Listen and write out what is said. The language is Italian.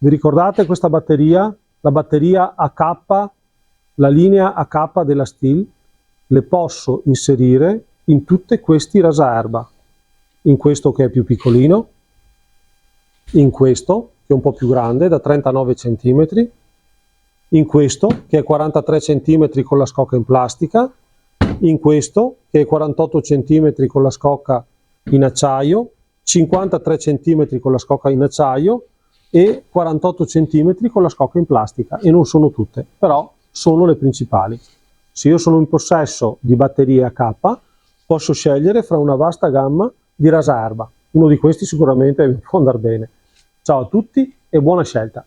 Vi ricordate questa batteria? La batteria AK, la linea AK della Stihl? Le posso inserire in tutti questi rasaerba. In questo che è più piccolino, in questo che è un po' più grande, da 39 cm, in questo che è 43 cm con la scocca in plastica, in questo che è 48 cm con la scocca in acciaio, 53 cm con la scocca in acciaio e 48 cm con la scocca in plastica, e non sono tutte, però sono le principali. Se io sono in possesso di batterie AK, posso scegliere fra una vasta gamma di rasaerba. Uno di questi sicuramente può andare bene. Ciao a tutti e buona scelta!